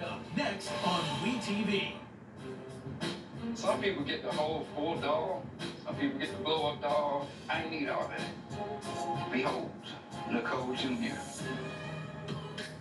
Up next on WeTV. Some people get the whole full doll. Some people get the blow up doll. I ain't need all that. Behold, Nicole Jr.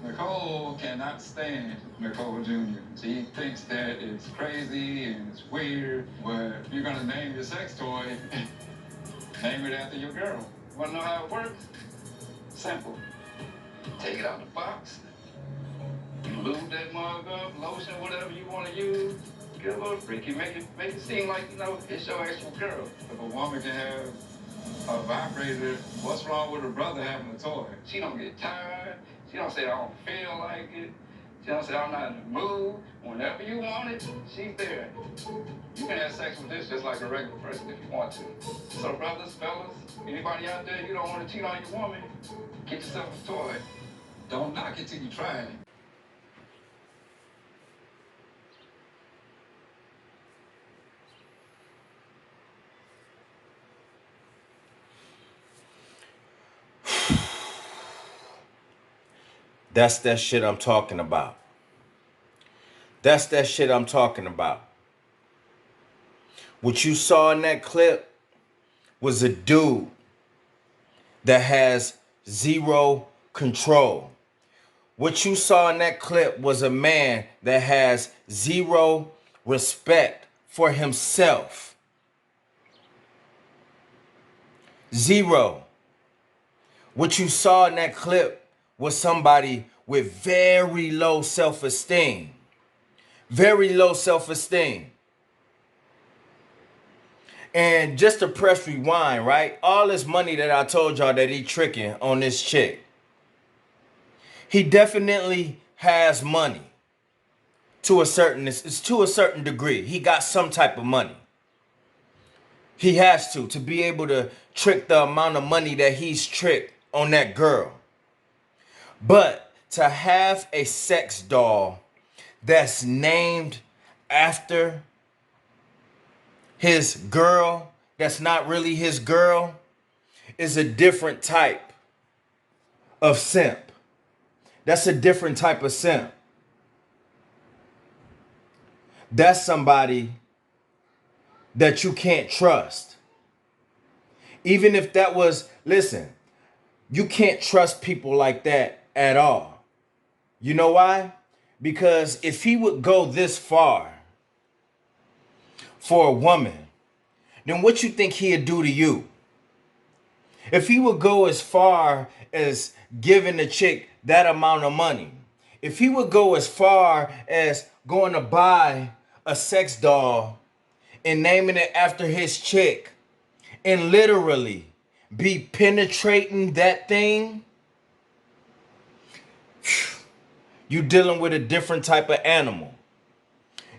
Nicole cannot stand Nicole Jr. She thinks that it's crazy and it's weird. But if you're gonna name your sex toy, name it after your girl. Wanna know how it works? Simple. Take it out the box. You lube that mug up, lotion, whatever you want to use. Get a little freaky. Make it seem like, it's your actual girl. If a woman can have a vibrator, what's wrong with her brother having a toy? She don't get tired. She don't say, I don't feel like it. She don't say, I'm not in the mood. Whenever you want it, she's there. You can have sex with this just like a regular person if you want to. So brothers, fellas, anybody out there, you don't want to cheat on your woman, get yourself a toy. Don't knock it till you try it. That's that shit I'm talking about. That's that shit I'm talking about. What you saw in that clip was a dude that has zero control. What you saw in that clip was a man that has zero respect for himself. Zero. What you saw in that clip was somebody with very low self-esteem. Very low self-esteem. And just to press rewind, right? All this money that I told y'all that he tricking on this chick. He definitely has money to a certain degree. He got some type of money. He has to be able to trick the amount of money that he's tricked on that girl. But to have a sex doll that's named after his girl, that's not really his girl, is a different type of simp. That's a different type of simp. That's somebody that you can't trust. Even if that was, listen, you can't trust people like that at all. You know why? Because if he would go this far for a woman, then what you think he'd do to you? If he would go as far as giving the chick that amount of money, if he would go as far as going to buy a sex doll and naming it after his chick and literally be penetrating that thing, you dealing with a different type of animal.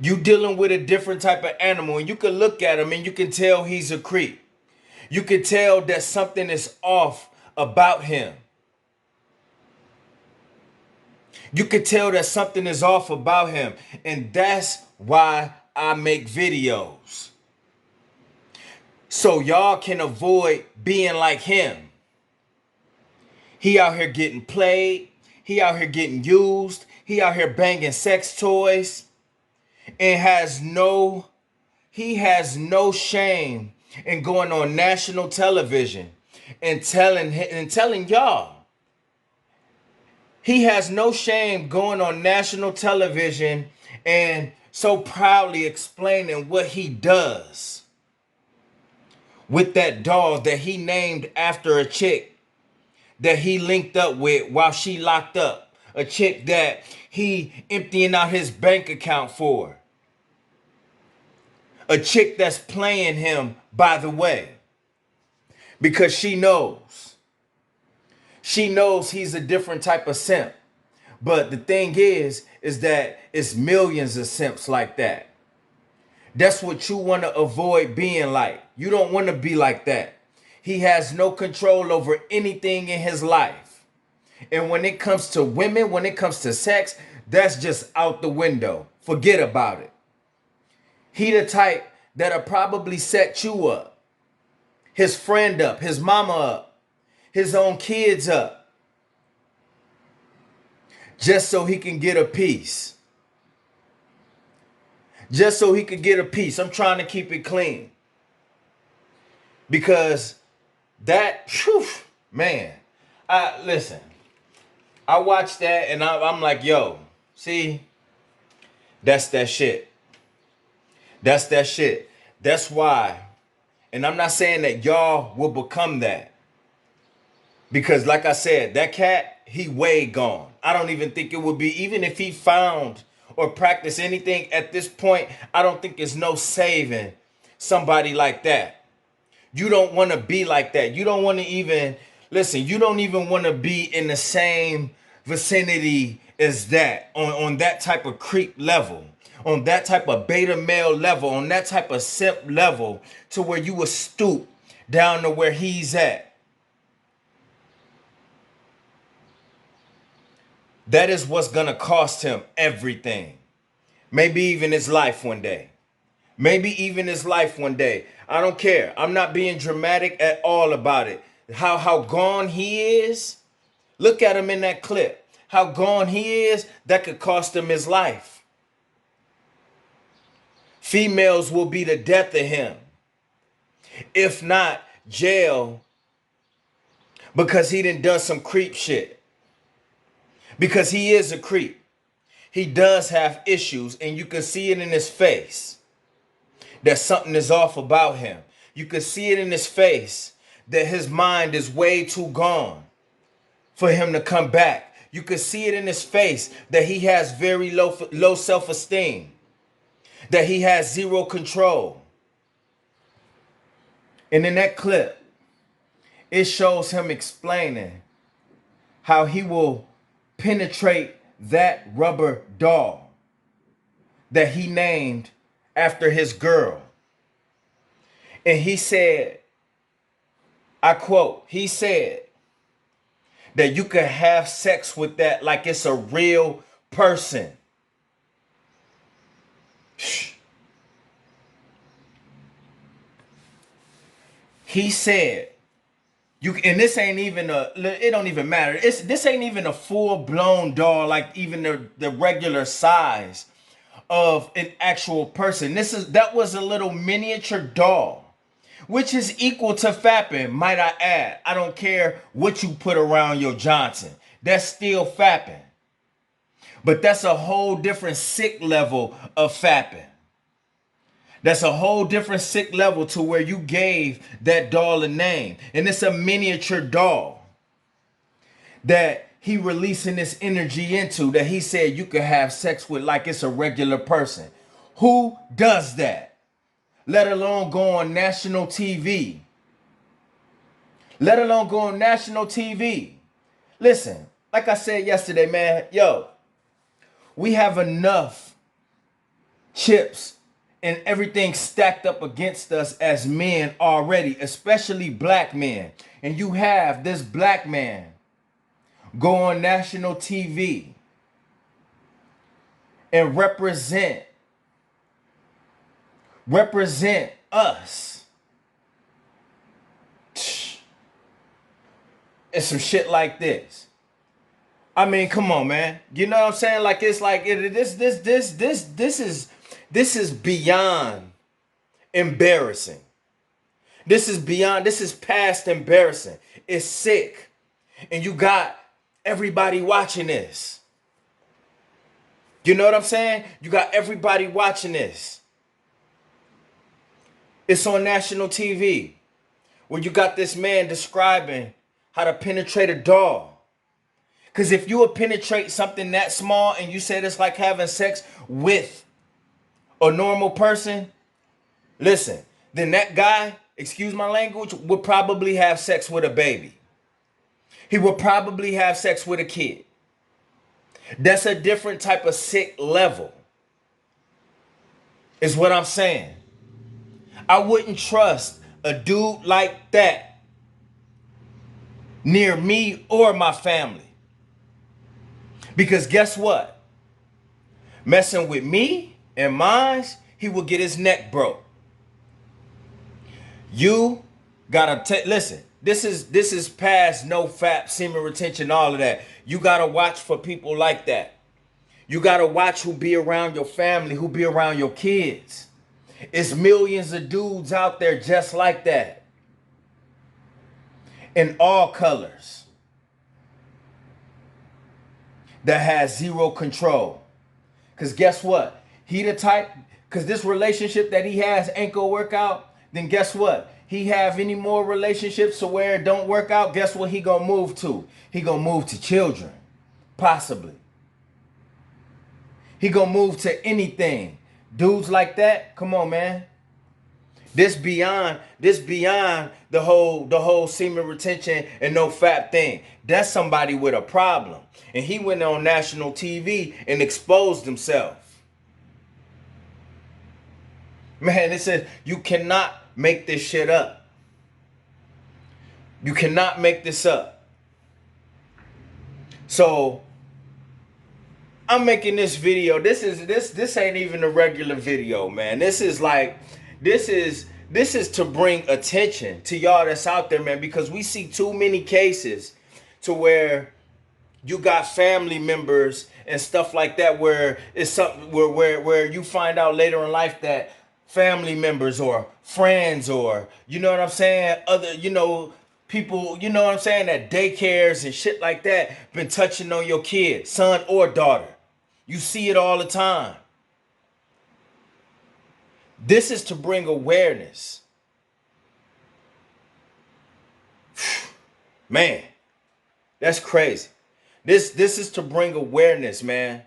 You dealing with a different type of animal, and you can look at him and you can tell he's a creep. You can tell that something is off about him. You can tell that something is off about him, and that's why I make videos. So y'all can avoid being like him. He out here getting played. He out here getting used. He out here banging sex toys and he has no shame in going on national television and telling y'all. He has no shame going on national television and so proudly explaining what he does with that doll that he named after a chick that he linked up with while she locked up. A chick that he emptying out his bank account for. A chick that's playing him, by the way. Because she knows. She knows he's a different type of simp. But the thing is that it's millions of simps like that. That's what you want to avoid being like. You don't want to be like that. He has no control over anything in his life. And when it comes to women, when it comes to sex, that's just out the window. Forget about it. He the type that'll probably set you up, his friend up, his mama up, his own kids up, just so he can get a piece. just so he could get a piece. I'm trying to keep it clean. Because that, whew, man, listen, I watched that and I'm like, yo, see, that's that shit. That's that shit. That's why. And I'm not saying that y'all will become that. Because like I said, that cat, he way gone. I don't even think it would be, even if he found or practiced anything at this point, I don't think there's no saving somebody like that. You don't want to be like that. You don't want to even, listen, you don't even want to be in the same vicinity as that, on that type of creep level, on that type of beta male level, on that type of simp level, to where you would stoop down to where he's at. That is what's going to cost him everything. Maybe even his life one day. Maybe even his life one day. I don't care. I'm not being dramatic at all about it. How gone he is. Look at him in that clip. How gone he is, that could cost him his life. Females will be the death of him. If not, jail. Because he done some creep shit. Because he is a creep. He does have issues, and you can see it in his face that something is off about him. You can see it in his face that his mind is way too gone for him to come back. You can see it in his face that he has very low self-esteem, that he has zero control. And in that clip, it shows him explaining how he will penetrate that rubber doll that he named after his girl. And he said, I quote, he said that you could have sex with that like it's a real person. He said, you, and this ain't even it don't even matter. This ain't even a full-blown doll, like even the regular size of an actual person. That was a little miniature doll, which is equal to fapping, might I add. I don't care what you put around your Johnson. That's still fapping. But that's a whole different sick level of fapping. That's a whole different sick level to where you gave that doll a name. And it's a miniature doll that he releasing this energy into, that he said you could have sex with like it's a regular person. Who does that? Let alone go on national TV. Let alone go on national TV. Listen, like I said yesterday, man, yo, we have enough chips and everything stacked up against us as men already, especially black men. And you have this black man go on national TV and represent us. It's some shit like this. I mean, come on, man. You know what I'm saying? Like, it's like this is beyond embarrassing. This is past embarrassing. It's sick. And you got everybody watching this. You know what I'm saying? You got everybody watching this. It's on national TV where you got this man describing how to penetrate a doll. Because if you would penetrate something that small and you said it's like having sex with a normal person, listen, then that guy, excuse my language, would probably have sex with a baby. He would probably have sex with a kid. That's a different type of sick level, is what I'm saying. I wouldn't trust a dude like that near me or my family. Because guess what? Messing with me and mine, he will get his neck broke. You gotta listen. This is past nofap, semen retention, all of that. You gotta watch for people like that. You got to watch who be around your family, who be around your kids. It's millions of dudes out there just like that. In all colors. That has zero control. Because guess what? He the type, because this relationship that he has ain't gonna work out, then guess what? He have any more relationships to where it don't work out, guess what he gonna move to? He gonna move to children. Possibly. He gonna move to anything. Dudes like that, come on, man. This beyond the whole semen retention and nofap thing. That's somebody with a problem. And he went on national TV and exposed himself. Man, it says you cannot make this shit up. You cannot make this up. So I'm making this video. This ain't even a regular video, man. This is to bring attention to y'all that's out there, man, because we see too many cases to where you got family members and stuff like that where it's something where you find out later in life that family members or friends or, you know what I'm saying, other, people, you know what I'm saying, that daycares and shit like that been touching on your kid, son or daughter. You see it all the time. This is to bring awareness. Man, that's crazy. This is to bring awareness, man.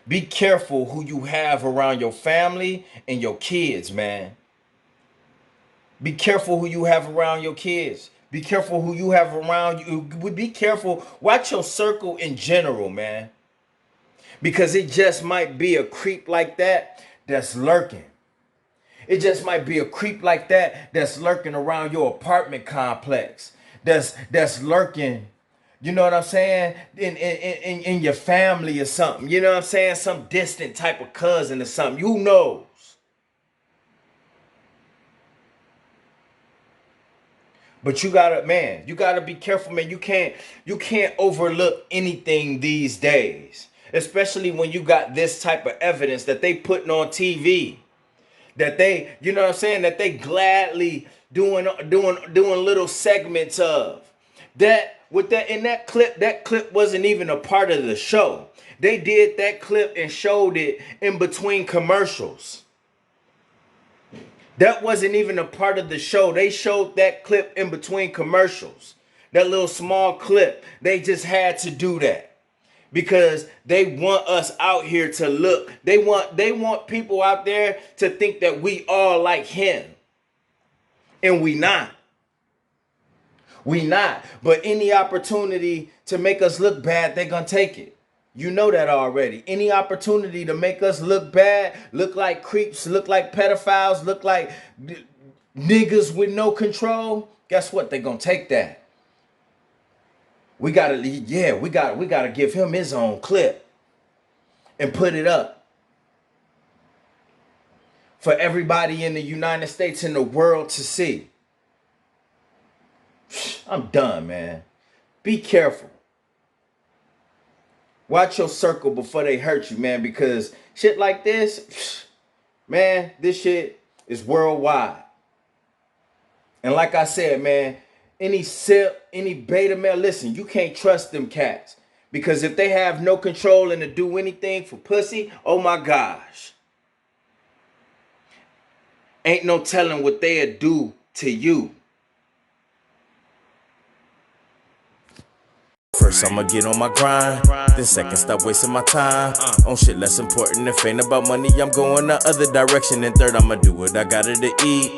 Be careful who you have around your family and your kids, man. Be careful who you have around your kids. Be careful who you have around you. Be careful. Watch your circle in general, man. Because it just might be a creep like that that's lurking. It just might be a creep like that that's lurking around your apartment complex. That's lurking, you know what I'm saying, in your family or something. You know what I'm saying? Some distant type of cousin or something. Who knows? But you gotta be careful, man. You can't overlook anything these days. Especially when you got this type of evidence that they putting on TV. That they, you know what I'm saying, that they gladly doing little segments of. That clip wasn't even a part of the show. They did that clip and showed it in between commercials. That wasn't even a part of the show. They showed that clip in between commercials. That little small clip. They just had to do that. Because they want us out here to look. They want people out there to think that we all like him. And we not. We not. But any opportunity to make us look bad, they're going to take it. You know that already. Any opportunity to make us look bad, look like creeps, look like pedophiles, look like niggas with no control, guess what? They're going to take that. We gotta give him his own clip and put it up for everybody in the United States and the world to see. I'm done, man. Be careful. Watch your circle before they hurt you, man, because shit like this, man, this shit is worldwide. And like I said, man, any sip, any beta male, listen, you can't trust them cats. Because if they have no control and to do anything for pussy, oh my gosh. Ain't no telling what they'll do to you. First I'ma get on my grind, then second stop wasting my time on shit less important. If ain't about money, I'm going the other direction. And third, I'ma do what I gotta to eat.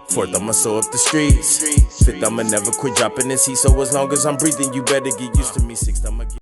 Fourth, I'ma sew up the streets. Fifth, I'ma never quit dropping this heat. So as long as I'm breathing, you better get used to me. Sixth, I'ma get